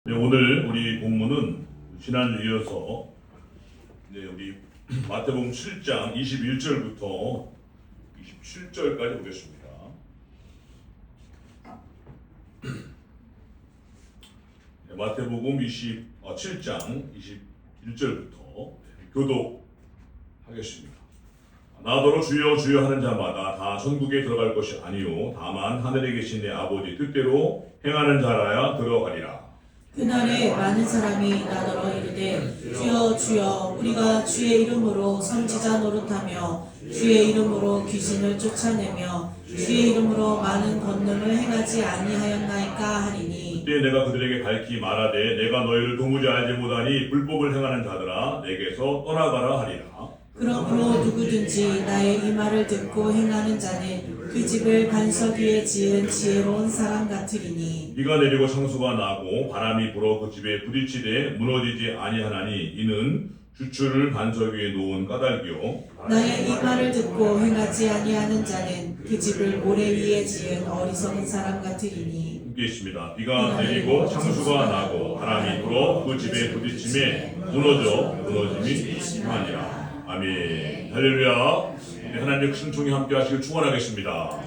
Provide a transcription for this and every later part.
네, 오늘 우리 본문은 지난주 이어서 우리 마태복음 7장 21절부터 27절까지 보겠습니다. 네, 마태복음 7장 21절부터 교독하겠습니다. 나더러 주여 주여 하는 자마다 다 천국에 들어갈 것이 아니요 다만 하늘에 계신 내 아버지 뜻대로 행하는 자라야 들어가리라. 그날에 많은 사람이 나더러 이르되 주여 주여 우리가 주의 이름으로 선지자 노릇하며 주의 이름으로 귀신을 쫓아내며 주의 이름으로 많은 권능을 행하지 아니하였나이까 하리니 그때 내가 그들에게 밝히 말하되 내가 너희를 도무지 알지 못하니 불법을 행하는 자들아 내게서 떠나가라 하리라. 그러므로 누구든지 나의 이 말을 듣고 행하는 자는 그 집을 반석 위에 지은 지혜로운 사람 같으리니 비가 내리고 창수가 나고 바람이 불어 그 집에 부딪히되 무너지지 아니하나니 이는 주추를 반석 위에 놓은 까닭이요 나의 이 말을 듣고 행하지 아니하는 자는 그 집을 모래 위에 지은 어리석은 사람 같으리니 함께 있습니다. 비가 내리고 창수가 나고 바람이 불어 그 집에 부딪힘에 무너짐이 심하니라. 아멘. 할렐루야. 하나님의 큰 총이 함께 하시길 축원하겠습니다.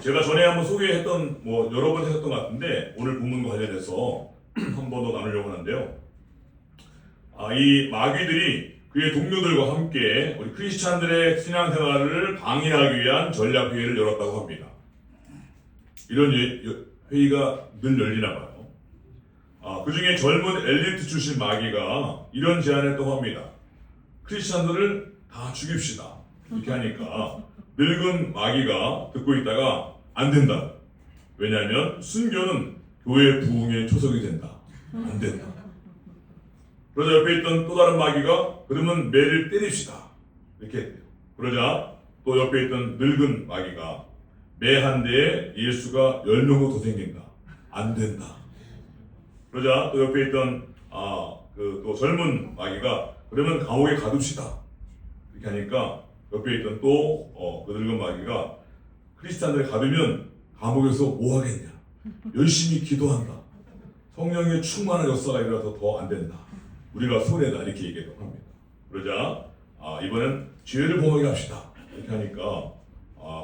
제가 전에 한번 소개했던 여러 번 했던 것 같은데 오늘 본문과 관련해서 한 번 더 나누려고 하는데요. 이 마귀들이 그의 동료들과 함께 우리 크리스찬들의 신앙생활을 방해하기 위한 전략회의를 열었다고 합니다. 이런 회의가 늘 열리나 봐요. 그 중에 젊은 엘리트 출신 마귀가 이런 제안을 했다고 합니다. 크리스찬들을 다 죽입시다. 이렇게 하니까 늙은 마귀가 듣고 있다가 안 된다. 왜냐하면 순교는 교회 부흥의 초석이 된다. 안 된다. 그러자 옆에 있던 또 다른 마귀가 그러면 매를 때립시다. 이렇게 했대요. 그러자 또 옆에 있던 늙은 마귀가 매 한 대에 예수가 10명도 더 생긴다. 안 된다. 그러자 또 옆에 있던 또 젊은 마귀가 그러면 감옥에 가둡시다. 이렇게 하니까 옆에 있던 또 그 늙은 마귀가 크리스찬들 가두면 감옥에서 뭐 하겠냐? 열심히 기도한다. 성령의 충만한 역사가 일어나서 더 안 된다. 우리가 손해다. 이렇게 얘기했다고 합니다. 그러자 이번엔 죄를 범하게 합시다. 이렇게 하니까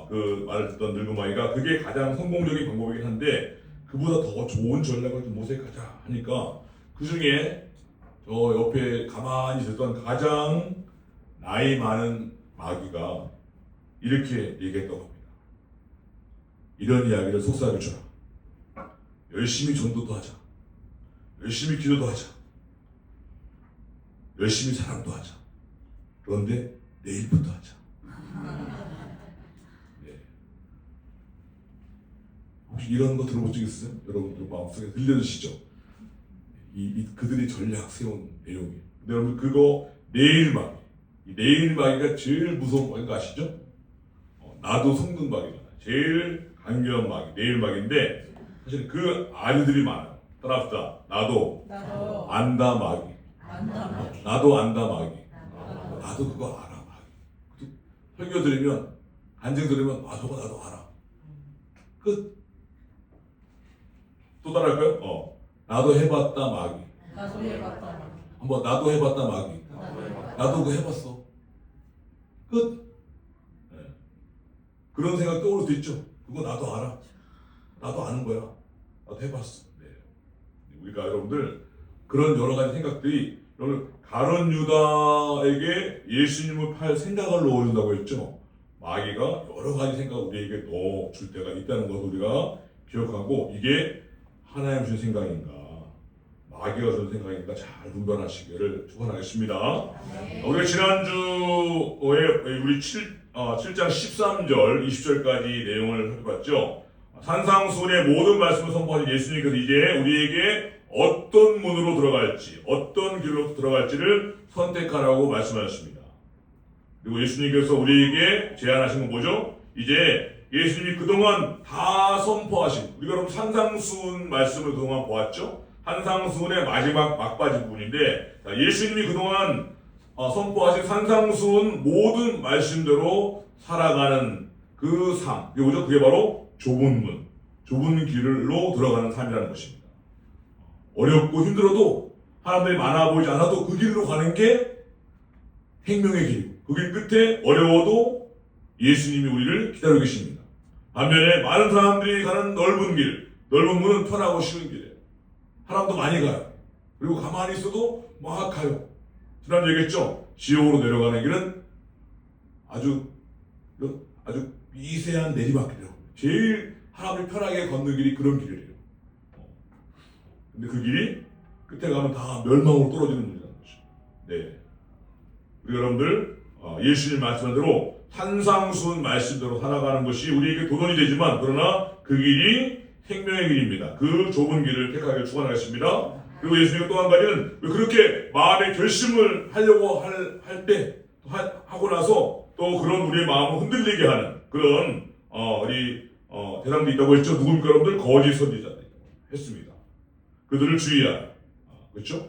그 말을 듣던 늙은 마귀가 그게 가장 성공적인 방법이긴 한데 그보다 더 좋은 전략을 좀 모색하자 하니까 그 중에 저 옆에 가만히 있었던 가장 나이 많은 마귀가 이렇게 얘기했다고 합니다. 이런 이야기를 속삭여주라. 열심히 전도도 하자. 열심히 기도도 하자. 열심히 사랑도 하자. 그런데 내일부터 하자. 네. 혹시 이런 거 들어본 적 있으세요? 여러분들 마음속에 들려주시죠? 그들이 전략 세운 내용이에요. 근데 여러분 그거 내일마귀. 이 내일마귀가 제일 무서운 마귀가 아시죠? 나도 속는 마귀잖아요. 제일 강력한 마귀, 내일마귀인데 사실 그 아류들이 많아요. 따라합시다. 나도 안다 마귀. 나도 안다 마귀. 나도 그거 알아 마귀. 설교 들으면 간증 들으면 저거 나도 알아. 끝. 또 따라할까요? 나도 해봤다 마귀. 한번 나도 해봤다 마귀. 나도 그거 해봤어. 끝. 네. 그런 생각 떠오를 수 있죠. 그거 나도 알아. 나도 아는 거야. 나도 해봤어. 네. 우리가 여러분들 그런 여러 가지 생각들이 여러분 가룟 유다에게 예수님을 팔 생각을 넣어준다고 했죠. 마귀가 여러 가지 생각을 우리에게 넣어줄 때가 있다는 것을 우리가 기억하고 이게 하나님 주신 생각인가 마귀가 주는 생각인가 잘 분별하시기를 축원하겠습니다. 우리가 지난주에 우리 7장 13절 20절까지 내용을 살펴봤죠. 산상수훈의 모든 말씀을 선포하신 예수님께서 이제 우리에게 어떤 문으로 들어갈지 어떤 길로 들어갈지를 선택하라고 말씀하셨습니다. 그리고 예수님께서 우리에게 제안하신 건 뭐죠? 이제 예수님이 그동안 다 선포하신 우리가 그럼 산상수훈 말씀을 그동안 보았죠? 산상수훈의 마지막 막바지 부분인데 예수님이 그동안 선포하신 산상수훈 모든 말씀대로 살아가는 그 삶, 그게 뭐죠? 그게 바로 좁은 문, 좁은 길로 들어가는 삶이라는 것입니다. 어렵고 힘들어도 사람들이 많아 보이지 않아도 그 길로 가는 게 생명의 길. 그 길 끝에 어려워도 예수님이 우리를 기다리고 계십니다. 반면에 많은 사람들이 가는 넓은 길, 넓은 문은 편하고 쉬운 길이에요. 사람도 많이 가요. 그리고 가만히 있어도 막 가요. 지난주에 얘기했죠? 지옥으로 내려가는 길은 아주 미세한 내리막길이라고. 제일 사람이 편하게 걷는 길이 그런 길이에요. 근데 그 길이 끝에 가면 다 멸망으로 떨어지는 길이라는 거죠. 네. 우리 여러분들 예수님 말씀한 대로 산상수훈 말씀대로 살아가는 것이 우리에게 도전이 되지만 그러나 그 길이 생명의 길입니다. 그 좁은 길을 택하기를 축원하겠습니다. 그리고 예수님은 또 한 가지는 그렇게 마음의 결심을 하려고 할 때 하고 나서 또 그런 우리의 마음을 흔들리게 하는 그런 우리 대상도 있다고 했죠. 누굽니까 여러분들? 거짓 선지자들 했습니다. 그들을 주의하라. 그렇죠?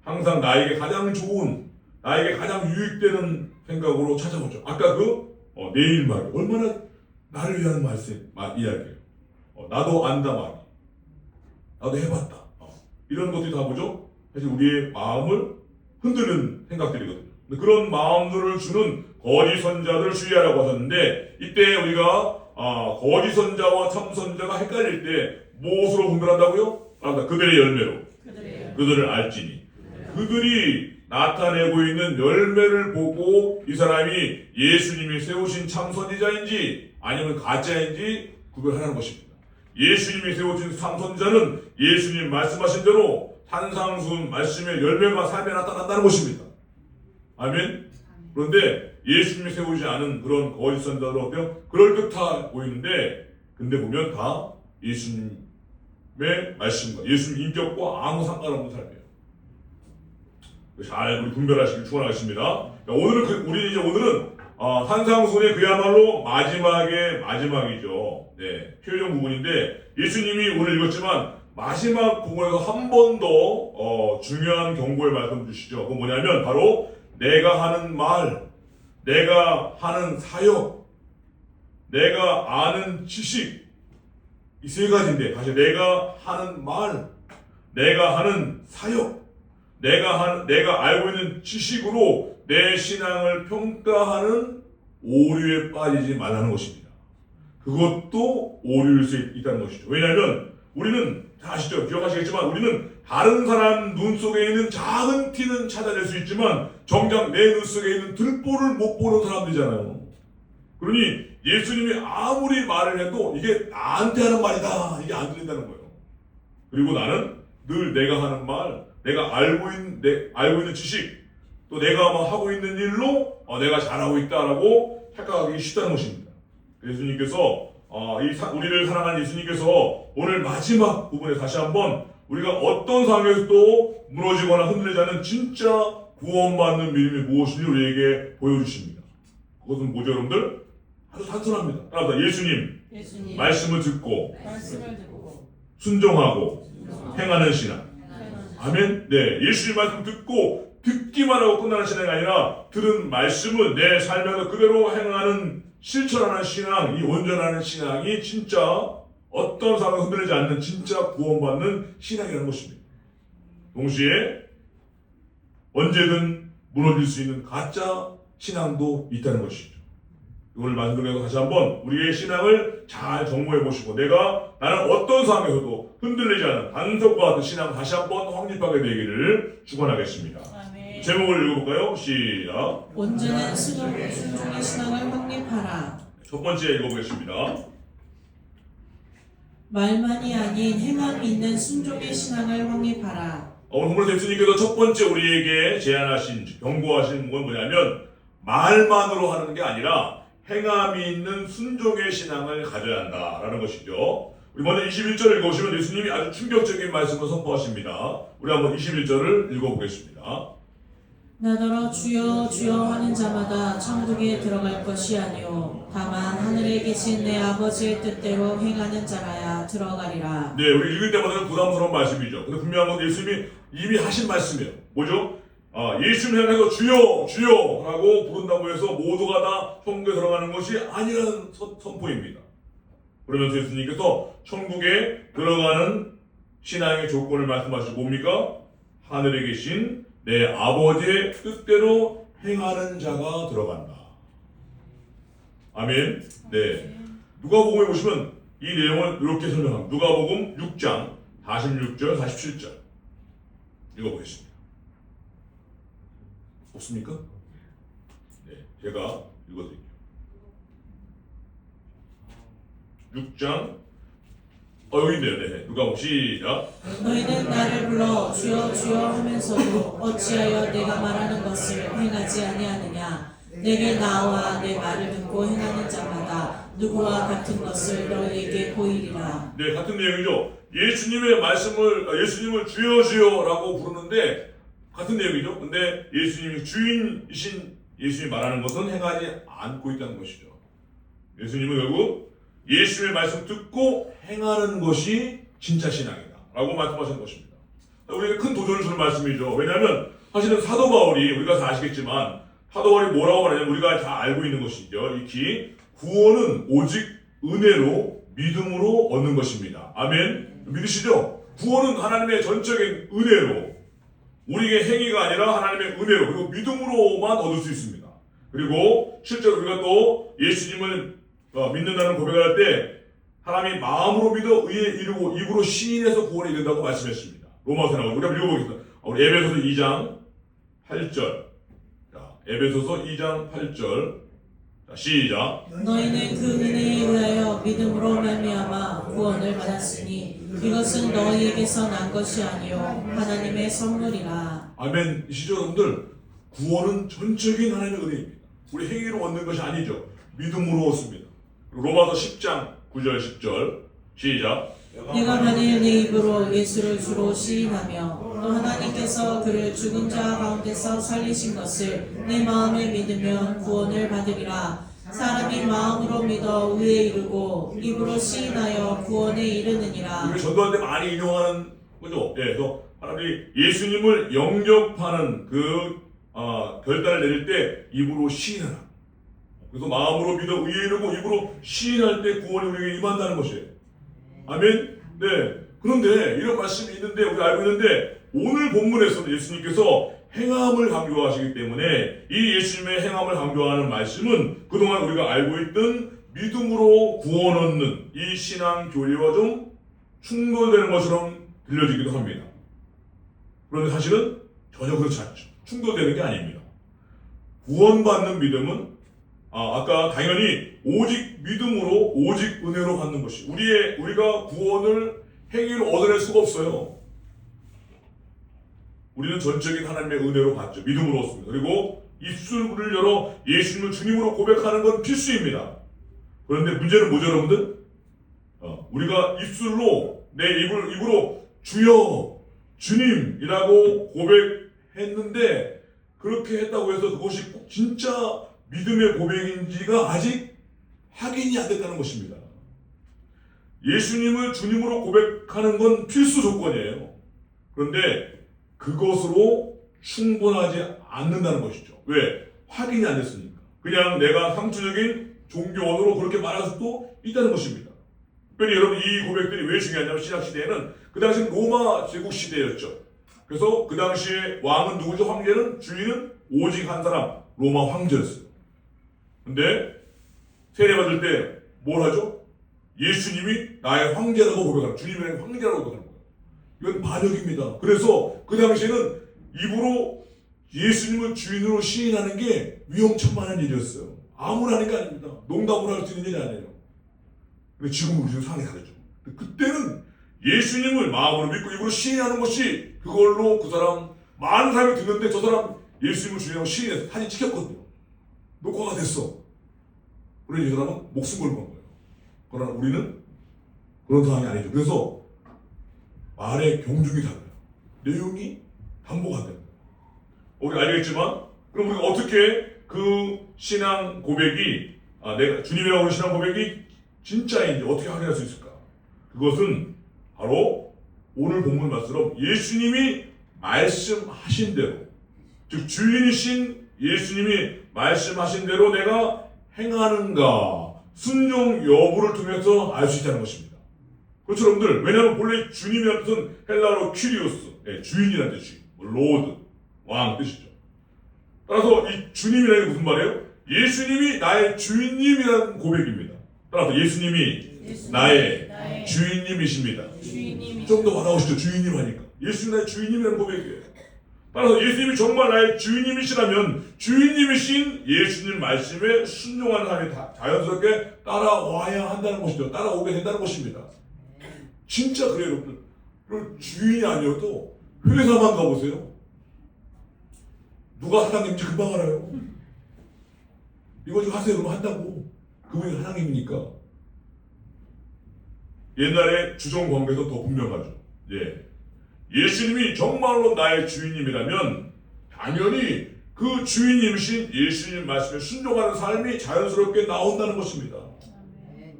항상 나에게 가장 좋은, 나에게 가장 유익되는 생각으로 찾아오죠. 아까 내일 말 얼마나 나를 위한 이야기예요. 나도 안다 말, 나도 해봤다. 이런 것들이 다 뭐죠? 사실 우리의 마음을 흔드는 생각들이거든요. 그런 마음들을 주는 거짓 선자들을 주의하라고 하셨는데 이때 우리가 거짓 선자와 참 선자가 헷갈릴 때 무엇으로 분별한다고요? 그들의 열매로. 그들을 알지니. 그들이 나타내고 있는 열매를 보고 이 사람이 예수님이 세우신 참 선지자인지 아니면 가짜인지 구별하는 것입니다. 예수님이 세우신 참 선지자는 예수님 말씀하신 대로 산상수훈 말씀의 열매가 삶에 나타난다는 것입니다. 아멘. 그런데 예수님이 세우지 않은 그런 거짓 선지자들은 어때요? 그럴듯해 보이는데 근데 보면 다 예수님의 말씀과 예수님 인격과 아무 상관없는 삶이에요. 잘 우리 분별하시길 축원하겠습니다. 오늘은 산상수훈의 그야말로 마지막이죠. 네, 최종 부분인데 예수님이 오늘 읽었지만 마지막 부분에서 한 번 더 중요한 경고의 말씀 주시죠. 그건 뭐냐면 바로 내가 하는 말, 내가 하는 사역, 내가 아는 지식 이 세 가지인데 다시 내가 하는 말, 내가 하는 사역, 내가 알고 있는 지식으로 내 신앙을 평가하는 오류에 빠지지 말라는 것입니다. 그것도 오류일 수 있다는 것이죠. 왜냐하면 우리는 다 아시죠? 기억하시겠지만 우리는 다른 사람 눈 속에 있는 작은 티는 찾아낼 수 있지만 정작 내 눈 속에 있는 들보를 못 보는 사람들이잖아요. 그러니 예수님이 아무리 말을 해도 이게 나한테 하는 말이다. 이게 안 들린다는 거예요. 그리고 나는 늘 내가 하는 말, 내가 알고 있는 지식, 또 내가 하고 있는 일로 내가 잘하고 있다라고 착각하기 쉽다는 것입니다. 예수님께서 우리를 사랑하는 예수님께서 오늘 마지막 부분에 다시 한번 우리가 어떤 상황에서도 무너지거나 흔들리지 않는 진짜 구원받는 믿음이 무엇인지 우리에게 보여주십니다. 그것은 뭐죠 여러분들? 아주 단순합니다. 따라서 예수님 말씀을 듣고 순종하고 행하는 신앙. 아멘. 네, 예수님 말씀 듣고 듣기만 하고 끝나는 신앙이 아니라 들은 말씀을 내 삶에서 그대로 행하는 실천하는 신앙, 이 온전한 신앙이 진짜 어떤 상황에 흔들리지 않는 진짜 구원받는 신앙이라는 것입니다. 동시에 언제든 무너질 수 있는 가짜 신앙도 있다는 것이죠. 오늘 말씀드려서 다시 한번 우리의 신앙을 잘 점검해 보시고 나는 어떤 상황에서도 흔들리지 않는 반석과 같은 신앙 다시 한번 확립하게 되기를 축원하겠습니다. 아멘. 제목을 읽어볼까요? 시작. 온전한 순종의 신앙을 확립하라. 첫 번째 읽어보겠습니다. 말만이 아닌 행함이 있는 순종의 신앙을 확립하라. 오늘 본문 예수님께서 첫 번째 우리에게 제안하신 경고하신 건 뭐냐면 말만으로 하는 게 아니라 행함이 있는 순종의 신앙을 가져야 한다라는 것이죠. 우리 먼저 21절을 읽어보시면 예수님이 아주 충격적인 말씀을 선포하십니다. 우리 한번 21절을 읽어보겠습니다. 나더러 주여 주여 하는 자마다 천국에 들어갈 것이 아니요 다만 하늘에 계신 내 아버지의 뜻대로 행하는 자라야 들어가리라. 네, 우리 읽을 때마다 부담스러운 말씀이죠. 근데 분명한 건 예수님이 이미 하신 말씀이에요. 뭐죠? 예수님 향해서 주여 주여 하고 부른다고 해서 모두가 다 천국에 들어가는 것이 아니라는 선포입니다. 그러면서 예수님께서 천국에 들어가는 신앙의 조건을 말씀하시고 뭡니까? 하늘에 계신 내 아버지의 뜻대로 행하는 자가 들어간다. 아멘. 네. 누가복음에 보시면 이 내용을 이렇게 설명합니다. 누가복음 6장 46절 47절 읽어보겠습니다. 없습니까? 네, 제가 읽어드릴게요. 6장 여기 있네요. 네. 누가복음 시작. 너희는 나를 불러 주여 주여 하면서도 어찌하여 내가 말하는 것을 행하지 아니하느냐. 내게 나와 내 말을 듣고 행하는 자마다 누구와 같은 것을 너희에게 보이리라. 네, 같은 내용이죠. 예수님의 말씀을 예수님을 주여 주여라고 부르는데 같은 내용이죠. 근데 예수님이 주인이신 예수님이 말하는 것은 행하지 않고 있다는 것이죠. 예수님은 결국 예수님의 말씀 듣고 행하는 것이 진짜 신앙이다 라고 말씀하시는 것입니다. 우리에게 큰 도전을 주는 말씀이죠. 왜냐하면 사실은 사도 바울이 우리가 다 아시겠지만 사도 바울이 뭐라고 말하냐면 우리가 다 알고 있는 것이죠. 익히 구원은 오직 은혜로 믿음으로 얻는 것입니다. 아멘. 믿으시죠? 구원은 하나님의 전적인 은혜로 우리의 행위가 아니라 하나님의 은혜로 그리고 믿음으로만 얻을 수 있습니다. 그리고 실제로 우리가 또 예수님을 믿는다는 고백을 할 때 하나님이 마음으로 믿어 의에 이르고 입으로 시인해서 구원에 이른다고 말씀했습니다. 로마서 나오고 우리가 읽어보겠습니다. 우리 에베소서 2장 8절. 자, 에베소서 2장 8절. 자, 시작. 너희는 그 은혜에 의하여 믿음으로 말미암아 구원을 받았으니 이것은 너희에게서 난 것이 아니요 하나님의 선물이라. 아멘이시죠, 여러분들? 구원은 전적인 하나님의 은혜입니다. 우리 행위로 얻는 것이 아니죠. 믿음으로 얻습니다. 로마서 10장 9절 10절 시작. 내가 만일 내 입으로 예수를 주로 시인하며 또 하나님께서 그를 죽은 자 가운데서 살리신 것을 내 마음에 믿으면 구원을 받으리라. 사람이 마음으로 믿어 의에 이르고 입으로 시인하여 구원에 이르느니라. 우리 전도할 때 많이 인용하는 거죠. 예, 그래서 하나님이 예수님을 영접하는 그 결단을 내릴 때 입으로 시인하라. 그래서 마음으로 믿어 의에 이르고 입으로 시인할 때 구원이 우리에게 임한다는 것이에요. 아멘. 네. 그런데 이런 말씀이 있는데 우리가 알고 있는데 오늘 본문에서는 예수님께서 행함을 강조하시기 때문에 이 예수님의 행함을 강조하는 말씀은 그동안 우리가 알고 있던 믿음으로 구원 얻는 이 신앙 교리와 좀 충돌되는 것처럼 들려지기도 합니다. 그런데 사실은 전혀 그렇지 않죠. 충돌되는 게 아닙니다. 구원받는 믿음은 아까 당연히 오직 믿음으로 오직 은혜로 받는 것이 우리가 구원을 행위로 얻어낼 수가 없어요. 우리는 전적인 하나님의 은혜로 받죠. 믿음으로 얻습니다. 그리고 입술을 열어 예수님을 주님으로 고백하는 건 필수입니다. 그런데 문제는 뭐죠, 여러분들? 우리가 입술로 내 입으로 주여 주님이라고 고백했는데 그렇게 했다고 해서 그것이 꼭 진짜 믿음의 고백인지가 아직 확인이 안 됐다는 것입니다. 예수님을 주님으로 고백하는 건 필수 조건이에요. 그런데 그것으로 충분하지 않는다는 것이죠. 왜? 확인이 안 됐으니까. 그냥 내가 상투적인 종교원으로 그렇게 말할 수도 있다는 것입니다. 특별히 여러분 이 고백들이 왜 중요하냐면 신약시대에는 그 당시 로마 제국 시대였죠. 그래서 그 당시에 왕은 누구죠? 황제는 주인은 오직 한 사람 로마 황제였어요. 근데 세례받을 때 뭘 하죠? 예수님이 나의 황제라고 고백하는 주님의 황제라고 고백하는 거예요. 이건 반역입니다. 그래서 그 당시에는 입으로 예수님을 주인으로 시인하는 게 위험천만한 일이었어요. 아무나 하는 게 아닙니다. 농담으로 할 수 있는 일이 아니에요. 근데 지금 우리는 상황이 다르죠. 그때는 예수님을 마음으로 믿고 입으로 시인하는 것이 그걸로 그 사람 많은 사람이 듣는데 저 사람 예수님을 주인하고 시인해서 사진 찍혔거든요. 녹화가 됐어. 그러니 이 사람은 목숨 걸고 간 거예요. 그러나 우리는 그런 상황이 아니죠. 그래서 말의 경중이 달라요. 내용이 반복 안 됩니다. 우리가 알겠지만 그럼 우리가 어떻게 그 신앙 고백이 내가 주님이라고 하는 신앙 고백이 진짜인지 어떻게 확인할 수 있을까? 그것은 바로 오늘 본문 말씀처럼 예수님이 말씀하신 대로 즉 주인이신 예수님이 말씀하신 대로 내가 행하는가 순종 여부를 통해서 알 수 있다는 것입니다. 그렇죠, 여러분들. 왜냐하면 본래 주님이라는 뜻은 헬라어로 퀴리오스, 주인이라는 뜻이, 로드, 왕 뜻이죠. 따라서 이 주님이라는 게 무슨 말이에요? 예수님이 나의 주인님이라는 고백입니다. 따라서 예수님이 나의 주인님이십니다. 좀 더 와닿으시죠? 주인님 하니까. 예수님 나의 주인님이라는 고백이에요. 따라서 예수님이 정말 나의 주인님이시라면 주인님이신 예수님 말씀에 순종하는 사람이 자연스럽게 따라와야 한다는 것이죠. 따라오게 된다는 것입니다. 진짜 그래요, 여러분들. 주인이 아니어도 회사만 가보세요. 누가 사장님인지 금방 알아요. 이거 좀 하세요. 그러면 한다고. 그분이 사장님이니까. 옛날에 주종 관계에서 더 분명하죠. 예수님이 정말로 나의 주인님이라면 당연히 그 주인님이신 예수님 말씀에 순종하는 삶이 자연스럽게 나온다는 것입니다.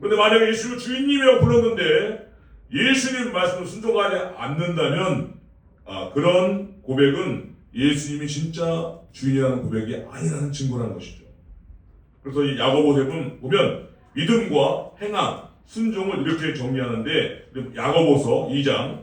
그런데 만약에 예수님을 주인님이라고 불렀는데 예수님 말씀을 순종하지 않는다면 그런 고백은 예수님이 진짜 주인이라는 고백이 아니라는 증거라는 것이죠. 그래서 이 야고보서에 보면 믿음과 행함, 순종을 이렇게 정리하는데 야고보서 2장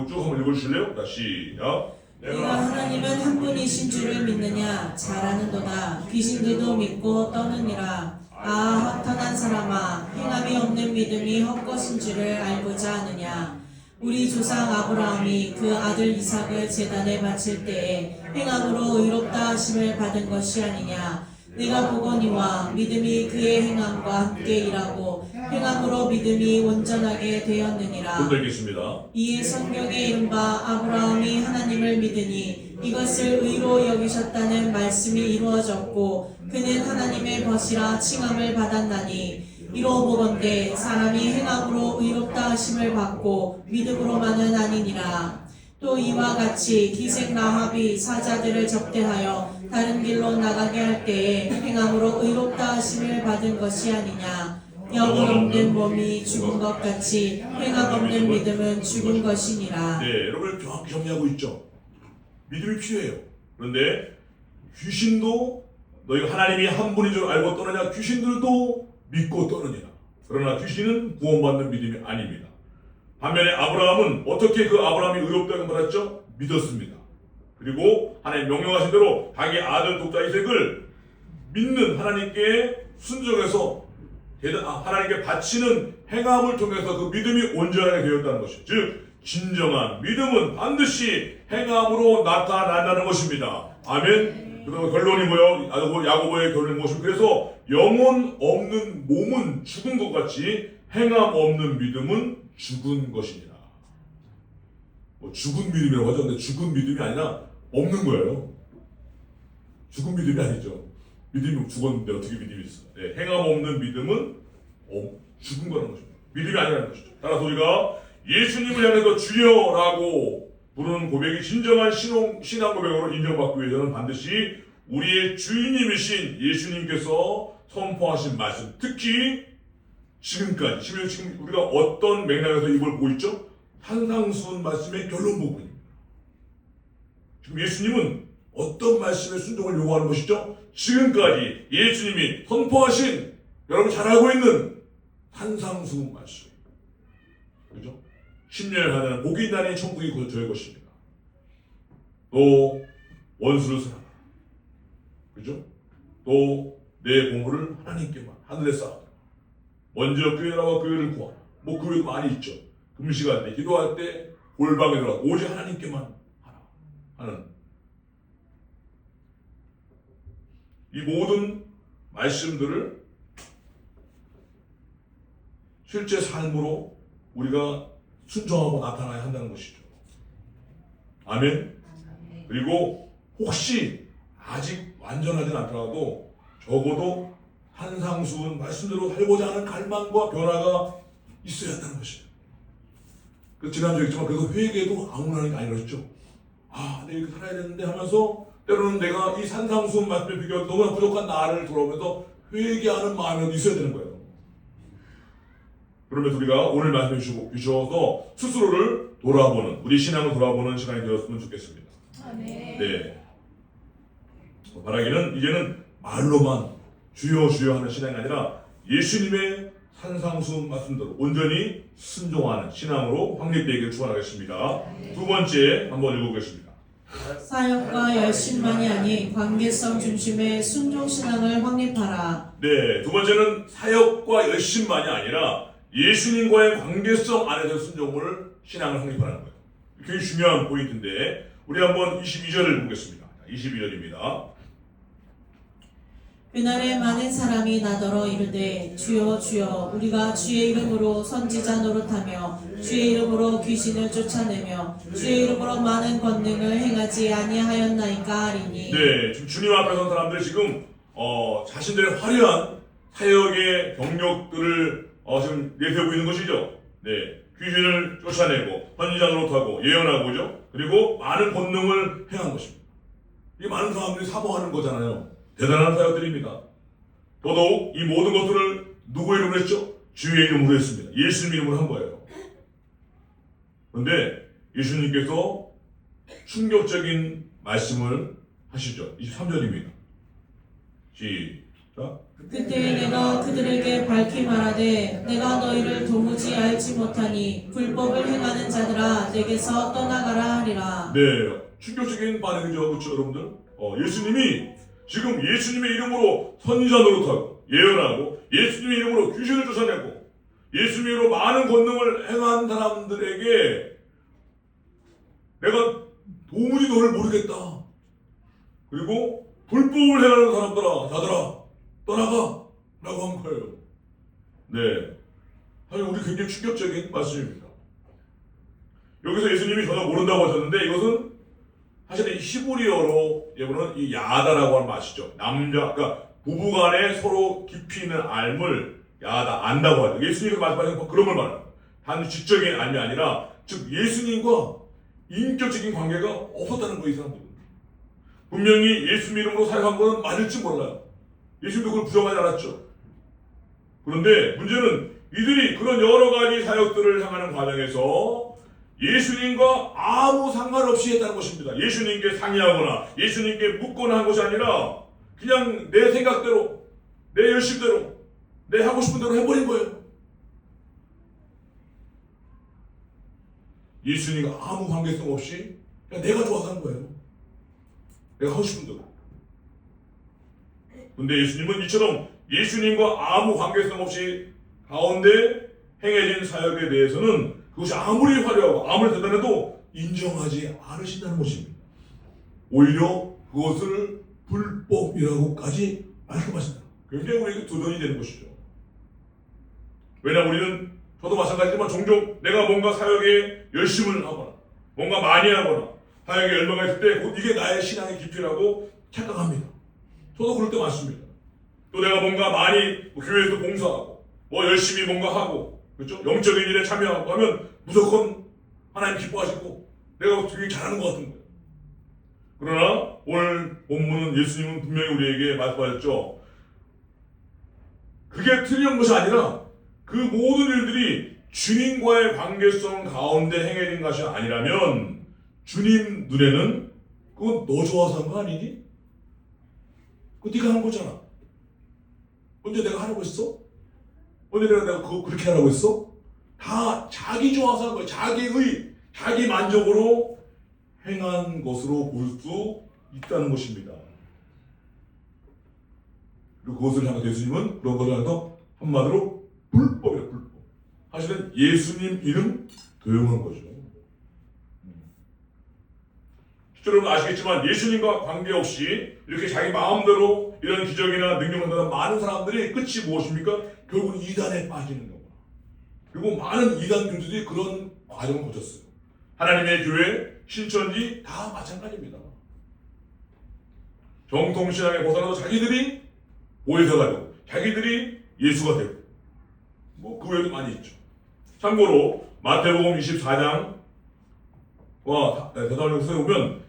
쭉 한번 읽어주실래요? 시작. 네가 하나님은 한 분이신 줄을 믿느냐? 잘 아는도다. 귀신들도 믿고 떠느니라. 허탄한 사람아, 행함이 없는 믿음이 헛것인 줄을 알고자 하느냐? 우리 조상 아브라함이 그 아들 이삭을 제단에 바칠 때에 행함으로 의롭다 하심을 받은 것이 아니냐? 내가 보거니와 믿음이 그의 행함과 함께 일하고 행함으로 믿음이 온전하게 되었느니라. 읽겠습니다. 이에 성경에 이른바 아브라함이 하나님을 믿으니 이것을 의로 여기셨다는 말씀이 이루어졌고 그는 하나님의 벗이라 칭함을 받았나니 이로 보건대 사람이 행함으로 의롭다 하심을 받고 믿음으로만은 아니니라. 또 이와 같이 기생 라합이 사자들을 접대하여 다른 길로 나가게 할 때에 행함으로 의롭다 하심을 받은 것이 아니냐. 영혼 없는 몸이 죽은 것 같이 행함 없는 믿음은 죽은 것이니라. 여러분 정확히 정리하고 있죠. 믿음이 필요해요. 그런데 귀신도 너희가 하나님이 한 분인 줄 알고 떠느냐? 귀신들도 믿고 떠느니라. 그러나 귀신은 구원받는 믿음이 아닙니다. 반면에 아브라함은 어떻게 그 아브라함이 의롭다고 말했죠? 믿었습니다. 그리고 하나님 명령하신 대로 자기 아들 독자 이삭을 믿는 하나님께 순종해서 하나님께 바치는 행함을 통해서 그 믿음이 온전하게 되었다는 것이죠. 즉 진정한 믿음은 반드시 행함으로 나타난다는 것입니다. 아멘. 그래서 결론이 뭐예요? 야고보의 결론이 무엇이죠? 그래서 영혼 없는 몸은 죽은 것 같이 행함 없는 믿음은 죽은 것이니라. 죽은 믿음이라고 하죠. 근데 죽은 믿음이 아니라 없는 거예요. 죽은 믿음이 아니죠. 믿음이 죽었는데 어떻게 믿음이 있어? 행함 없는 믿음은 죽은 거라는 것입니다. 믿음이 아니라는 것이죠. 따라서 우리가 예수님을 향해서 주여라고 부르는 고백이 진정한 신앙 고백으로 인정받기 위해서는 반드시 우리의 주인님이신 예수님께서 선포하신 말씀, 특히 지금까지 지금 우리가 어떤 맥락에서 이걸 보고 있죠? 산상수훈 말씀의 결론 부분입니다. 지금 예수님은 어떤 말씀에 순종을 요구하는 것이죠? 지금까지 예수님이 선포하신 여러분 잘 알고 있는 산상수훈 말씀. 그죠? 10년을 하는 복이 있나니 천국이 곧 저의 것입니다. 또 원수를 사랑하라. 그죠? 또 내 보물을 하나님께만 하늘에 쌓아라. 먼저 교회라고 교회를 구하라. 그 외에도 많이 있죠. 금식할 때, 기도할 때, 골방에 들어가 오직 하나님께만 하라 하는 이 모든 말씀들을 실제 삶으로 우리가 순종하고 나타나야 한다는 것이죠. 아멘. 그리고 혹시 아직 완전하진 않더라도 적어도 산상수훈 말씀대로 살고자 하는 갈망과 변화가 있어야 한다는 것이에요. 지난주에 했지만 그래서 회개도 아무나 하는 게 아니었죠. 내가 이렇게 살아야 되는데 하면서 때로는 내가 이 산상수훈 말씀에 비교해서 너무나 부족한 나를 돌아오면서 회개하는 마음이 있어야 되는 거예요. 그러면서 우리가 오늘 말씀해 주셔서 스스로를 돌아보는, 우리 신앙을 돌아보는 시간이 되었으면 좋겠습니다. 네. 바라기는 이제는 말로만 주여 주여 하는 신앙이 아니라 예수님의 산상수 말씀대로 온전히 순종하는 신앙으로 확립되기를 축원하겠습니다. 두 번째 한번 읽어보겠습니다. 사역과 열심만이 아닌 관계성 중심의 순종신앙을 확립하라. 네, 두 번째는 사역과 열심만이 아니라 예수님과의 관계성 안에서 순종을 신앙을 확립하는 거예요. 굉장히 중요한 포인트인데 우리 한번 22절을 보겠습니다. 22절입니다. 그날에 많은 사람이 나더러 이르되 주여 주여 우리가 주의 이름으로 선지자 노릇하며 주의 이름으로 귀신을 쫓아내며 주의 이름으로 많은 권능을 행하지 아니하였나이까 하리니. 네, 지금 주님 앞에 선 사람들이 지금 자신들의 화려한 사역의 경력들을 지금 내세우고 있는 것이죠. 네, 귀신을 쫓아내고 선지자 노릇하고 예언하고 그죠? 그리고 많은 권능을 행한 것입니다. 이 많은 사람들이 사모하는 거잖아요. 대단한 사역들입니다. 더더욱 이 모든 것들을 누구 이름으로 했죠? 주의 이름으로 했습니다. 예수님 이름으로 한 거예요. 그런데 예수님께서 충격적인 말씀을 하시죠. 23절입니다. 시작. 그때 내가 그들에게 밝히 말하되 내가 너희를 도무지 알지 못하니 불법을 행하는 자들아 내게서 떠나가라 하리라. 네, 충격적인 반응이죠, 그렇죠, 여러분들? 예수님이 지금 예수님의 이름으로 선지자 노릇하고 예언하고 예수님의 이름으로 귀신을 쫓아내고 예수님의 이름으로 많은 권능을 행한 사람들에게 내가 도무지 너를 모르겠다. 그리고 불법을 행하는 사람들아, 자들아, 떠나가! 라고 한 거예요. 네. 사실 우리 굉장히 충격적인 말씀입니다. 여기서 예수님이 전혀 모른다고 하셨는데 이것은 사실 히브리어로 예보는 이 야다라고 하는 맛이죠. 그러니까 부부간에 서로 깊이 있는 알을 야다, 안다고 하죠. 예수님이 말씀하신 그런 걸 말합니다. 단 지적인 알이 아니라, 즉 예수님과 인격적인 관계가 없었다는 거예요, 이 사람들은. 분명히 예수님 이름으로 사역한 것은 맞을지 몰라요. 예수님도 그걸 부정하지 않았죠. 그런데 문제는 이들이 그런 여러 가지 사역들을 향하는 과정에서 예수님과 아무 상관없이 했다는 것입니다. 예수님께 상의하거나 예수님께 묻거나 한 것이 아니라 그냥 내 생각대로, 내 열심대로, 내 하고 싶은 대로 해버린 거예요. 예수님과 아무 관계성 없이 그냥 내가 좋아서 한 거예요. 내가 하고 싶은 대로. 근데 예수님은 이처럼 예수님과 아무 관계성 없이 가운데 행해진 사역에 대해서는 그것이 아무리 화려하고 아무리 대단해도 인정하지 않으신다는 것입니다. 오히려 그것을 불법이라고까지 말씀하신다. 굉장히 우리에게 도전이 되는 것이죠. 왜냐하면 우리는 저도 마찬가지지만 종종 내가 뭔가 사역에 열심을 하거나 뭔가 많이 하거나 사역에 열망가 있을 때 곧 이게 나의 신앙의 깊이라고 착각합니다. 저도 그럴 때 많습니다. 또 내가 뭔가 많이 교회에서 봉사하고 열심히 뭔가 하고 그렇죠? 영적인 일에 참여하고 하면 무조건 하나님 기뻐하시고 내가 되게 잘하는 것 같은 거예요. 그러나 오늘 본문은 예수님은 분명히 우리에게 말씀하셨죠. 그게 틀린 것이 아니라 그 모든 일들이 주님과의 관계성 가운데 행해진 것이 아니라면 주님 눈에는 그건 너 좋아서 한 거 아니니? 그거 네가 한 거잖아. 언제 내가 하라고 했어? 언제 내가 그거 그렇게 하라고 했어? 다 자기 좋아서 한 거예요. 자기의, 자기 만족으로 행한 것으로 볼 수 있다는 것입니다. 그리고 그것을 향해서 예수님은 그런 것을 향해서 한마디로 불법이에요, 불법. 사실은 예수님 이름 도용한 거죠. 여러분 아시겠지만 예수님과 관계없이 이렇게 자기 마음대로 이런 기적이나 능력을 받는 많은 사람들이 끝이 무엇입니까? 결국은 이단에 빠지는 겁니다. 그리고 많은 이단 교주들이 그런 과정을 거쳤어요. 하나님의 교회, 신천지 다 마찬가지입니다. 정통신앙에 벗어나서 자기들이 오해자가 되고 자기들이 예수가 되고 그 외에도 많이 있죠. 참고로 마태복음 24장과 대사로니가서에 보면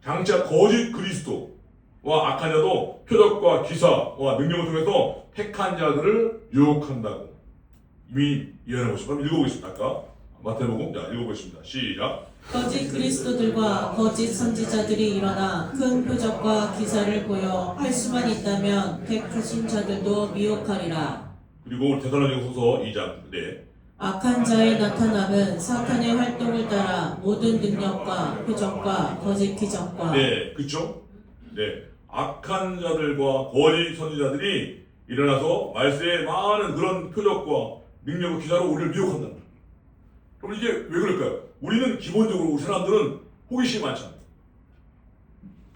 장차 거짓 그리스도와 악한 자도 표적과 기사와 능력을 통해서 택한 자들을 유혹한다고 이미 예언하고 있습니다. 그럼 읽어보겠습니다. 아까 마태복음 읽어보겠습니다. 시작. 거짓 그리스도들과 거짓 선지자들이 일어나 큰 표적과 기사를 보여 할 수만 있다면 택하신 자들도 미혹하리라. 그리고 데살로니가후서 2장. 네. 악한 자의 나타남은 사탄의 활동을 따라 모든 능력과 표적과 거짓 기적과 네, 그렇죠? 네, 악한 자들과 거짓 선지자들이 일어나서 말세에 많은 그런 표적과 능력과 기사로 우리를 미혹한다. 그럼 이게 왜 그럴까요? 우리는 기본적으로 우리 사람들은 호기심이 많잖아요.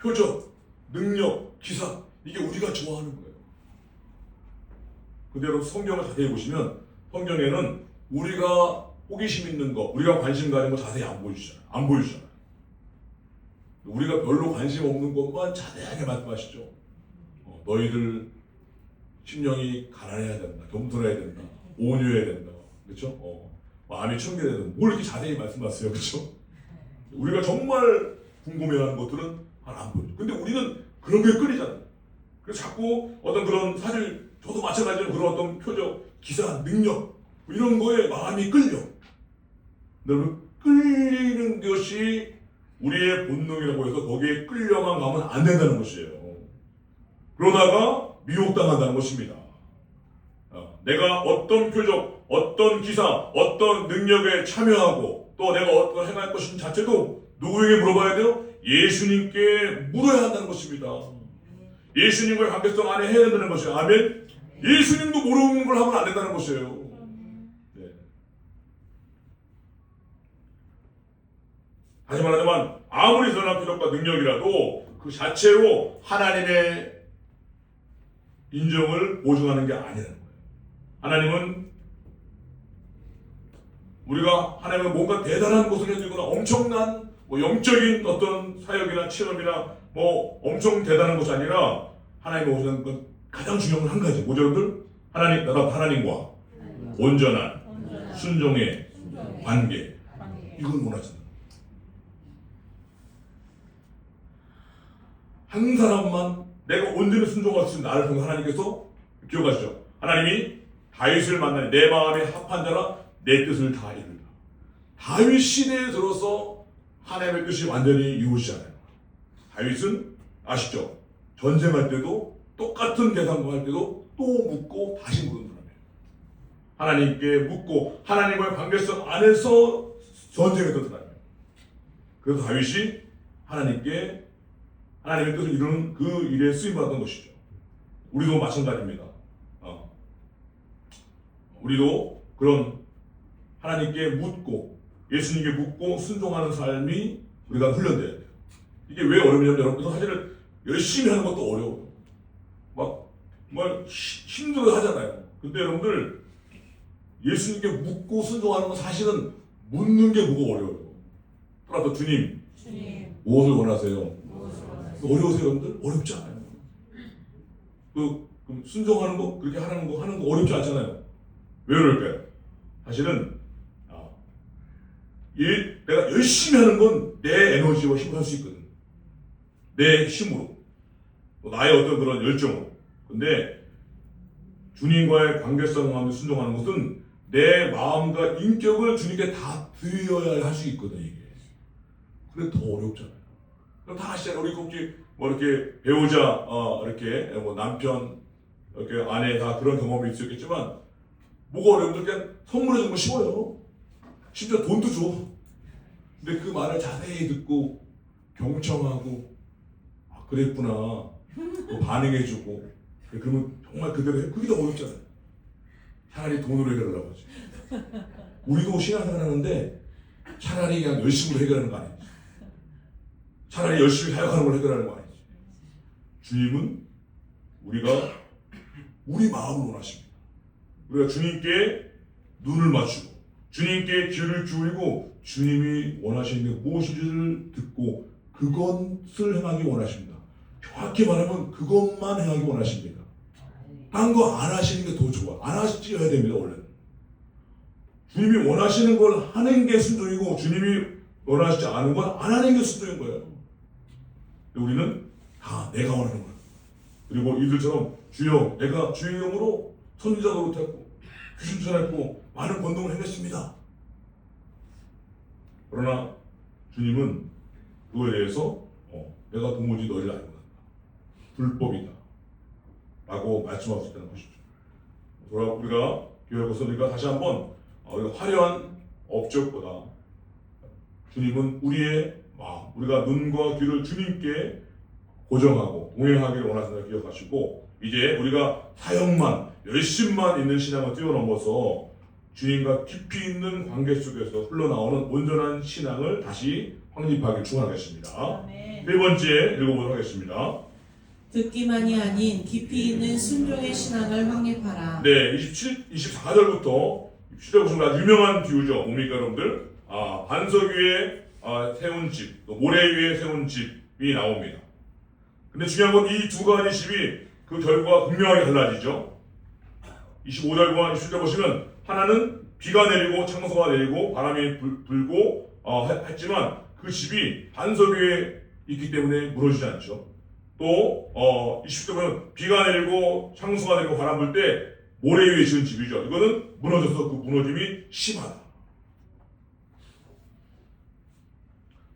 표적, 능력, 기사 이게 우리가 좋아하는 거예요. 근데 여러분 성경을 자세히 보시면 성경에는 우리가 호기심 있는 거, 우리가 관심 가는 거 자세히 안 보여주잖아요. 안 보여주잖아요. 우리가 별로 관심 없는 것만 자세하게 말씀하시죠. 너희들 심령이 가난해야 된다, 겸손해야 된다, 온유해야 된다, 그렇죠? 마음이 청결해야 된다. 뭘 이렇게 자세히 말씀하세요, 그렇죠? 우리가 정말 궁금해하는 것들은 안 보여요. 근데 우리는 그런 게 끌리잖아요. 그래서 자꾸 어떤 그런 사실 저도 마찬가지로 그런 어떤 표적, 기사, 능력 이런 거에 마음이 끌려. 여러분 끌리는 것이 우리의 본능이라고 해서 거기에 끌려만 가면 안 된다는 것이에요. 그러다가 미혹당한다는 것입니다. 내가 어떤 표적, 어떤 기사, 어떤 능력에 참여하고 또 내가 어떤 행할 것인 자체도 누구에게 물어봐야 돼요? 예수님께 물어야 한다는 것입니다. 예수님과의 관계성 안에 해야 된다는 것이에요. 아멘. 예수님도 모르는 걸 하면 안 된다는 것이에요. 네. 다시 말하자면 아무리 선한 표적과 능력이라도 그 자체로 하나님의 인정을 보증하는 게 아니라는 거예요. 하나님은 우리가 하나님은 뭔가 대단한 것을 해주거나 엄청난 영적인 어떤 사역이나 체험이나 엄청 대단한 것이 아니라 하나님이 오시는 건 가장 중요한 건 한 가지. 뭐죠, 여러분들? 나가 하나님과 온전한 순종의 관계. 이걸 원하잖아요. 한 사람만 내가 온전히 순종할 수 있는 나를 통해 하나님께서 기억하시죠? 하나님이 다윗을 만나니 내 마음에 합한 자라 내 뜻을 다 이룬다. 다윗 시대에 들어서 하나님의 뜻이 완전히 이루어지잖아요. 다윗은 아시죠? 전쟁할 때도 똑같은 대상과 할 때도 또 묻고 다시 묻는 사람이에요. 하나님께 묻고 하나님과의 관계성 안에서 전쟁했던 사람이에요. 그래서 다윗이 하나님께 하나님의 뜻을 이루는 그 일에 쓰임받았던 것이죠. 우리도 마찬가지입니다. 우리도 그런 하나님께 묻고 예수님께 묻고 순종하는 삶이 우리가 훈련돼야 돼요. 이게 왜 어렵냐면 여러분들 사실은 열심히 하는 것도 어려워요. 정말 힘들어 하잖아요. 근데 여러분들 예수님께 묻고 순종하는 건 사실은 묻는 게 뭐가 어려워요. 그러나 주님 무엇을 원하세요? 어려우세요, 여러분들? 어렵지 않아요. 그럼 순종하는 거, 그렇게 하는 거 어렵지 않잖아요. 왜 그럴까요? 사실은 내가 열심히 하는 건 내 에너지와 힘으로 할 수 있거든. 내 힘으로, 나의 어떤 그런 열정으로. 근데 주님과의 관계성 가운데 순종하는 것은 내 마음과 인격을 주님께 다 드려야 할 수 있거든, 이게. 그래 더 어렵잖아요. 그럼 다 아시잖아요. 우리 혹시 이렇게 배우자, 이렇게 남편, 이렇게 아내 다 그런 경험이 있었겠지만 뭐가 어려운데 그냥 선물해 주는 거 쉬워요. 심지어 돈도 줘. 근데 그 말을 자세히 듣고 경청하고 그랬구나. 반응해주고 그러면 정말 그대로 해. 그게 더 어렵잖아요. 차라리 돈으로 해결하려고 하지. 우리도 신앙생활 하는데 차라리 그냥 열심으로 해결하는 거 아니지. 차라리 열심히 사역하는 걸 해결하는 거 아니지. 주님은 우리가 우리 마음을 원하십니다. 우리가 주님께 눈을 맞추고 주님께 귀를 기울이고 주님이 원하시는 게 무엇인지를 듣고 그것을 행하기 원하십니다. 정확히 말하면 그것만 행하기 원하십니다. 딴 거 안 하시는 게 더 좋아. 안 하셔야 됩니다. 원래는. 주님이 원하시는 걸 하는 게 순종이고 주님이 원하시지 않은 건 안 하는 게 순종인 거예요. 우리는 다 내가 원하는 거예요. 그리고 이들처럼 주여 내가 주의 이름으로 선지자 노릇했고 귀신 쫓아냈고 많은 권능을 행했습니다. 그러나 주님은 그거에 대해서 내가 도무지 너희를 알고 난다. 불법이다. 라고 말씀하고 있다는 것이죠. 우리가 기억할 것은 우리가 다시 한번 우리가 화려한 업적보다 주님은 우리의 우리가 눈과 귀를 주님께 고정하고 동행하기를 원하신다는 기억하시고 이제 우리가 사역만 열심만 있는 신앙을 뛰어넘어서 주님과 깊이 있는 관계 속에서 흘러나오는 온전한 신앙을 다시 확립하길 축원하겠습니다. 아멘. 네 번째 읽어보도록 하겠습니다. 듣기만이 아닌 깊이 있는 순종의 신앙을 확립하라. 네, 24절부터 17절 보시면 아주 유명한 비유죠. 뭡니까 여러분들? 반석 위에 세운 집, 또 모래 위에 세운 집이 나옵니다. 근데 중요한 건 이 두 가지 집이 그 결과가 분명하게 달라지죠. 25절과 27절 보시면 하나는 비가 내리고 창소가 내리고 바람이 불고 했지만 그 집이 반석 위에 있기 때문에 무너지지 않죠. 또 20절 보면 비가 내리고 창소가 내리고 바람 불 때 모래 위에 지은 집이죠. 이거는 무너져서 그 무너짐이 심하다.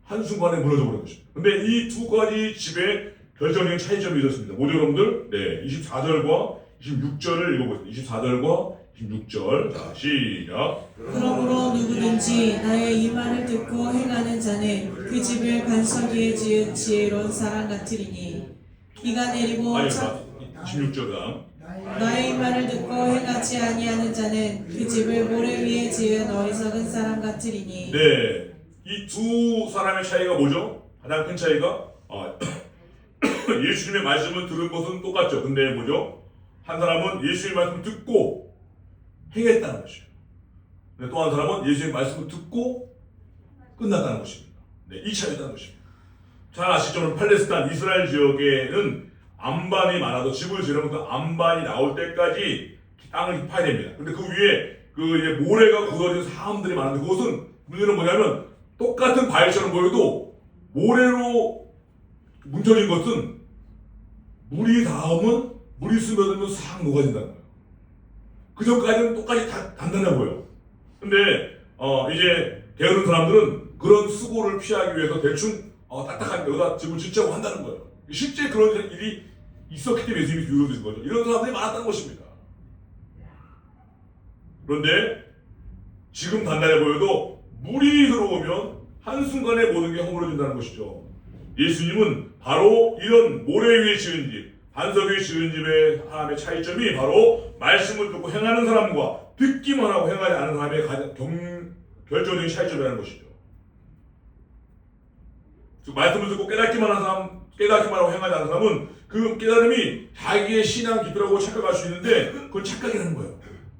한순간에 무너져 버린 것입니다. 근데 이 두 가지 집에 결정적인 차이점이 있었습니다. 모두 여러분들, 네, 24절과 26절을 읽어보겠습니다. 24절과 26절. 자, 시작. 그러므로 누구든지 나의 이 말을 듣고 행하는 자는 그 집을 반석 위에 지은 지혜로운 사람 같으리니 비가 내리고 26절 다음. 나의 이 말을 듣고 행하지 아니하는 자는 그 집을 모래 위에 지은 어리석은 사람 같으리니. 네, 이 두 사람의 차이가 뭐죠? 가장 큰 차이가 예수님의 말씀을 들은 것은 똑같죠. 근데 뭐죠? 한 사람은 예수님의 말씀을 듣고 행했다는 것이에요. 근데 또 한 사람은 예수님의 말씀을 듣고 끝났다는 것입니다. 네, 이 차이가 있다는 것입니다. 잘 아시죠? 팔레스타인 이스라엘 지역에는 안반이 많아도 집을 지으면 그 안반이 나올 때까지 땅을 파야 됩니다. 근데 그 위에 이제 모래가 굳어진 사람들이 많은데 그것은 문제는 뭐냐면 똑같은 바위처럼 보여도 모래로 뭉쳐진 것은 물이 닿으면 물이 스며들면 싹 녹아진다는 거예요. 그 전까지는 똑같이 다 단단해 보여. 근데 이제 게으른 사람들은 그런 수고를 피하기 위해서 대충 딱딱한 데다 집을 짓자고 한다는 거예요. 실제 그런 일이 있었기 때문에 예수님이 교육을 주신 거죠. 이런 사람들이 많았다는 것입니다. 그런데 지금 단단해 보여도 물이 들어오면 한순간에 모든 게 허물어진다는 것이죠. 예수님은 바로 이런 모래 위에 지은 집, 반석 위에 지은 집의 사람의 차이점이 바로 말씀을 듣고 행하는 사람과 듣기만 하고 행하지 않은 사람의 가장 결정적인 차이점이라는 것이죠. 즉 말씀을 듣고 깨닫기만 하는 사람, 깨닫기만 하고 행하지 않는 사람은 그 깨달음이 자기의 신앙 깊이라고 착각할 수 있는데 그건 착각이라는 거예요.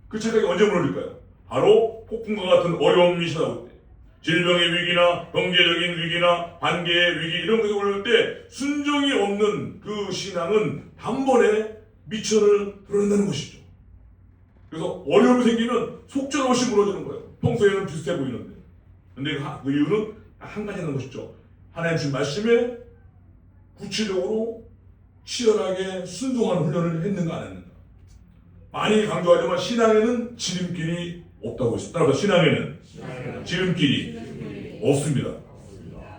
그 착각이 언제 무너질까요? 바로 폭풍과 같은 어려움이 찾아올 때, 질병의 위기나 경제적인 위기나 관계의 위기 이런 것이 올릴 때 순종이 없는 그 신앙은 단번에 미천을 드러낸다는 것이죠. 그래서 어려움이 생기면 속절없이 무너지는 거예요. 평소에는 비슷해 보이는데. 근데 그 이유는 한 가지라는 것이죠. 하나님 주신 말씀에 구체적으로 치열하게 순종하는 훈련을 했는가 안 했는가. 많이 강조하지만 신앙에는 지름길이 없다고 했습니다. 따라서 신앙에는 지름길이 없습니다.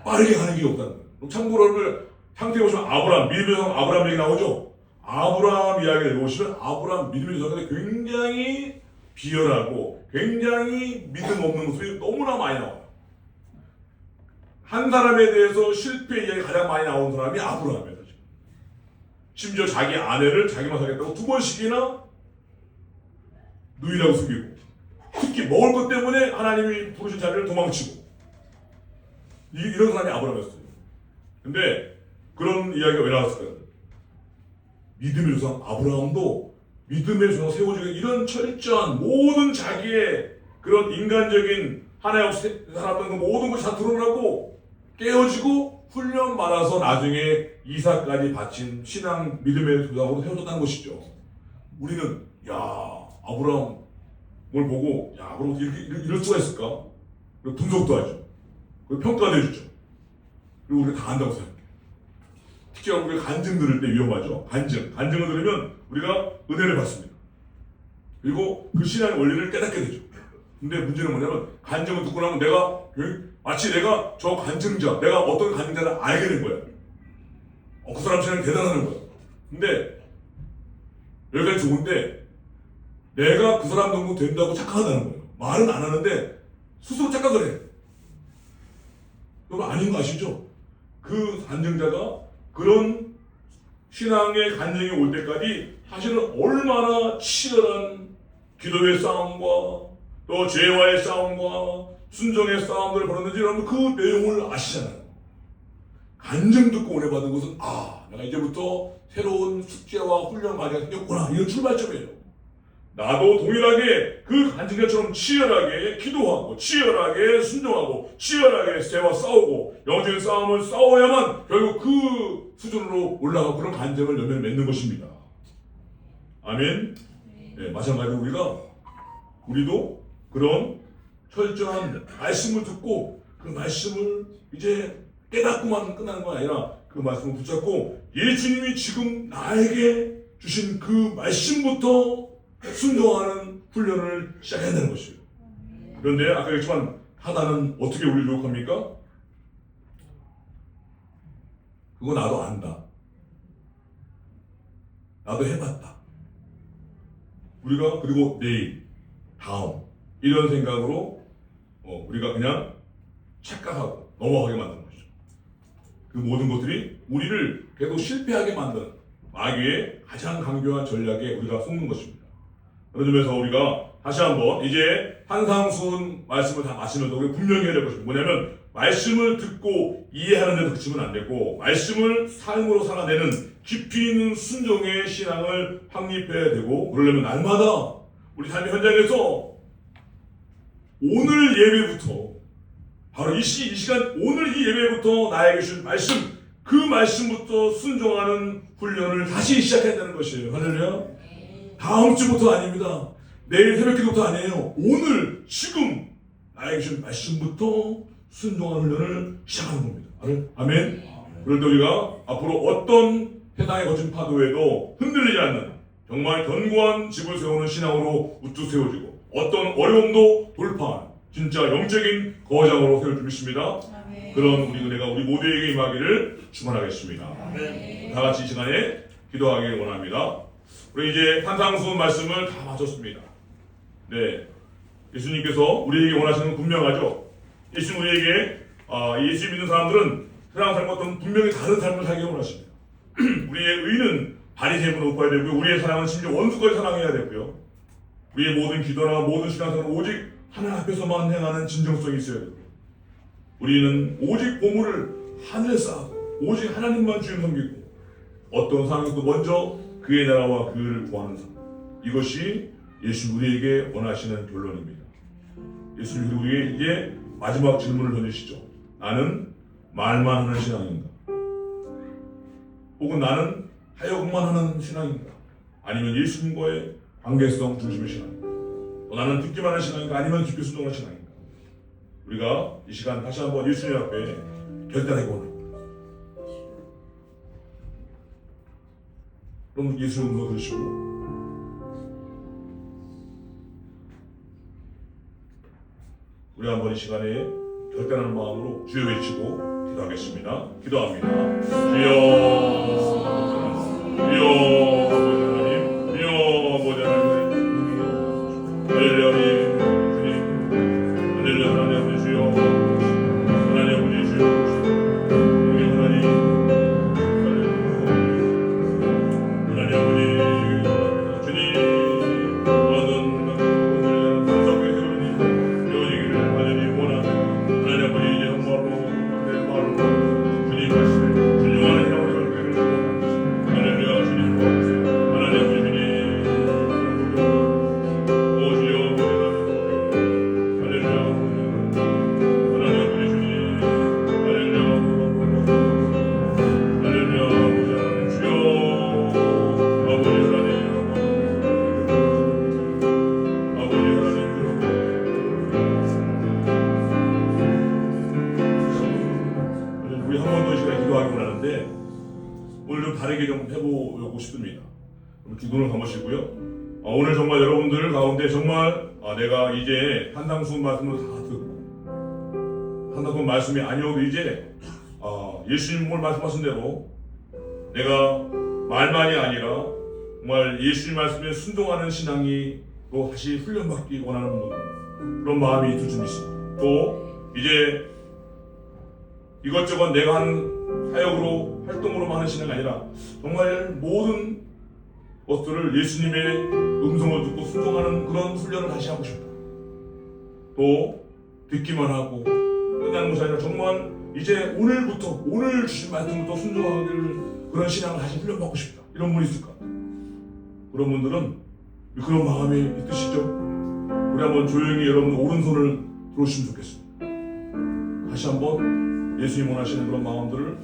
빠르게 가는 길이 없다는 거예요. 참고로 상태에 보시면 아브라함, 믿음의 성 아브라함 얘기 나오죠. 아브라함 이야기를 보시면 아브라함 믿음의 성인데 굉장히 비열하고 굉장히 믿음 없는 모습이 너무나 많이 나와요. 한 사람에 대해서 실패 이야기 가장 많이 나오는 사람이 아브라함이에요. 심지어 자기 아내를 자기만 사겠다고 2번씩이나 누이라고 숨기고 특히 먹을 것 때문에 하나님이 부르신 자리를 도망치고 이런 사람이 아브라함이었어요. 근데 그런 이야기가 왜 나왔을까요? 믿음의 조상 아브라함도 믿음의 조상 세워주기 이런 철저한 모든 자기의 그런 인간적인 하나의 살았던 그 모든 것이 다 드러나고 깨어지고 훈련 받아서 나중에 이삭까지 바친 신앙 믿음의 조상으로 세워졌다는 것이죠. 우리는 아브라함을 보고 아브라함 이럴 수가 있을까? 그리고 분석도 하죠. 그리고 평가도 해주죠. 그리고 우리가 다 안다고 생각해요. 특히 우리가 간증 들을 때 위험하죠. 간증을 들으면 우리가 은혜를 받습니다. 그리고 그 신앙의 원리를 깨닫게 되죠. 근데 문제는 뭐냐면 간증을 듣고 나면 마치 내가 저 간증자, 내가 어떤 간증자를 알게 된 거야. 그 사람 신앙이 대단하는 거야. 근데 여기까지 좋은데 내가 그 사람 정도 된다고 착각한다는 거예요. 말은 안 하는데 스스로 착각을 해. 여러분 아닌 거 아시죠? 그 간증자가 그런 신앙의 간증이 올 때까지 사실은 얼마나 치열한 기도의 싸움과 또 죄와의 싸움과 순종의 싸움들을 벌였는지 여러분 그 내용을 아시잖아요. 간증 듣고 은혜 받은 것은 내가 이제부터 새로운 숙제와 훈련 과정이 생겼구나 이런 출발점이에요. 나도 동일하게 그 간증자처럼 치열하게 기도하고 치열하게 순종하고 치열하게 죄와 싸우고 영적인 싸움을 싸워야만 결국 그 수준으로 올라가고 그런 간증을 열매를 맺는 것입니다. 아멘. 네, 마찬가지로 우리도 그런 철저한 말씀을 듣고 그 말씀을 이제 깨닫고만 끝나는 건 아니라 그 말씀을 붙잡고 예수님이 지금 나에게 주신 그 말씀부터 순종하는 훈련을 시작해야 되는 것이에요. 그런데 아까 얘기했지만 하나는 어떻게 우리를 유혹합니까? 그거 나도 안다. 나도 해봤다. 우리가 그리고 내일, 다음 이런 생각으로 우리가 그냥 착각하고 넘어가게 만드는 거죠. 그 모든 것들이 우리를 계속 실패하게 만드는 마귀의 가장 강교한 전략에 우리가 속는 것입니다. 그런 점에서 우리가 다시 한번 이제 한상순 말씀을 다 마치면서 우리가 분명히 해야 될 것입니다. 뭐냐면 말씀을 듣고 이해하는 데서 그치면 안 되고 말씀을 삶으로 살아내는 깊이 있는 순종의 신앙을 확립해야 되고 그러려면 날마다 우리 삶의 현장에서 오늘 예배부터 바로 이 시간 오늘 이 예배부터 나에게 주신 말씀 그 말씀부터 순종하는 훈련을 다시 시작해야 되는 것이에요. 할렐루야. 다음 주부터 아닙니다. 내일 새벽기도부터 아니에요. 오늘 지금 나에게 주신 말씀부터 순종하는 훈련을 시작하는 겁니다. 아멘. 그럴 때 우리가 앞으로 어떤 세상의 거친 파도에도 흔들리지 않는 정말 견고한 집을 세우는 신앙으로 우뚝 세워지고 어떤 어려움도 돌파하는 진짜 영적인 거장으로 세울 줄 믿습니다. 그런 우리 은혜가 우리 모두에게 임하기를 축원하겠습니다. 다 같이 이 시간에 기도하기를 원합니다. 우리 이제 한상순 말씀을 다 마쳤습니다. 네, 예수님께서 우리에게 원하시는 건 분명하죠. 예수님 우리에게 예수 믿는 사람들은 세상 삶과 분명히 다른 삶을 살기 원하십니다. 우리의 의는 바리새인보다 높아야 되고요. 우리의 사랑은 심지어 원수까지 사랑해야 되고요. 우리의 모든 기도나 모든 신앙생활은 오직 하나님 앞에서만 행하는 진정성이 있어야 되고요. 우리는 오직 보물을 하늘에 쌓고 오직 하나님만 주님 섬기고 어떤 상황에서도 먼저 그의 나라와 그를 구하는 삶. 이것이 예수 우리에게 원하시는 결론입니다. 예수님 우리에게 이제 마지막 질문을 던지시죠. 나는 말만 하는 신앙인가? 혹은 나는 하여금만 하는 신앙인가? 아니면 예수님과의 관계성 중심의 신앙인가? 나는 듣기만 하는 신앙인가? 아니면 깊이 순종하는 신앙인가? 우리가 이 시간 다시 한번 예수님 앞에 결단하기 원합니다. 그럼 예수님 음성 들으시고 우리 한번 이 시간에 결단하는 마음으로 주여 외치고 기도하겠습니다. 기도합니다. 주여 하나님, 주여 아버지 하나님, 할렐루야 주님, 할렐루야 하나님 주여, 하나님 아버지 주여, 우리 하나님, 하나님 아버지 주님, 모든 오늘 단속의 세월이 되어지기를 하나님 원하는 하나님 아버지 이제 정말로 내 마음으로 주님 말씀에 순종하는 영혼을 되기를 원합니다. 할렐루야 주님 하나님 아버지 주님 오 주여 할렐루야 하나님 아버지 주님 할렐루야 할렐루야 아버지 주여 아버지 하나님 우리 한 번 더 시간 기도하기 원하는데 오늘 좀 다르게 좀 해보고 싶습니다. 그럼 기도를 감으시고요. 오늘 정말 여러분들 가운데 정말 내가 이제 한상순 말씀을 다 듣고 한상순 말씀이 아니어도 이제 예수님 오늘 말씀하신 대로 내가 말만이 아니라 정말 예수님 말씀에 순종하는 신앙이 또 다시 훈련받기 원하는 그런 마음이 있을 줄 믿습니다. 또 이제 이것저것 내가 하는 사역으로 활동으로만 하는 신앙이 아니라 정말 모든 것들을 예수님의 음성을 듣고 순종하는 그런 훈련을 다시 하고 싶다. 또 듣기만 하고 끝나는 것이 아니라 정말 이제 오늘부터 오늘 주신 말씀부터 순종하기를 그런 신앙을 다시 훈련받고 싶다. 이런 분이 있을까? 그런 분들은 그런 마음이 있으시죠? 우리 한번 조용히 여러분 오른손을 들어주시면 좋겠습니다. 다시 한번 예수님 원하시는 그런 마음들을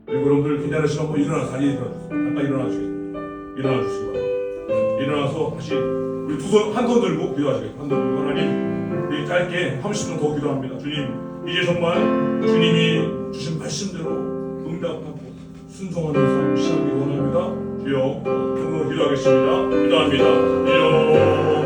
그리고 여러분들 괜찮으시면 한번 일어나서 자리에 일어나주세요. 잠깐 일어나주시겠습니다. 일어나주시기 바랍니다. 일어나서 다시 우리 두 손, 한 손 들고 기도하시겠습니다. 한 손 들고 하나님 우리 짧게 30분 더 기도합니다. 주님 이제 정말 주님이 주신 말씀대로 응답하고 순종하는 삶 시작하기 원합니다. 주여 기도하겠습니다. 기도합니다. 주여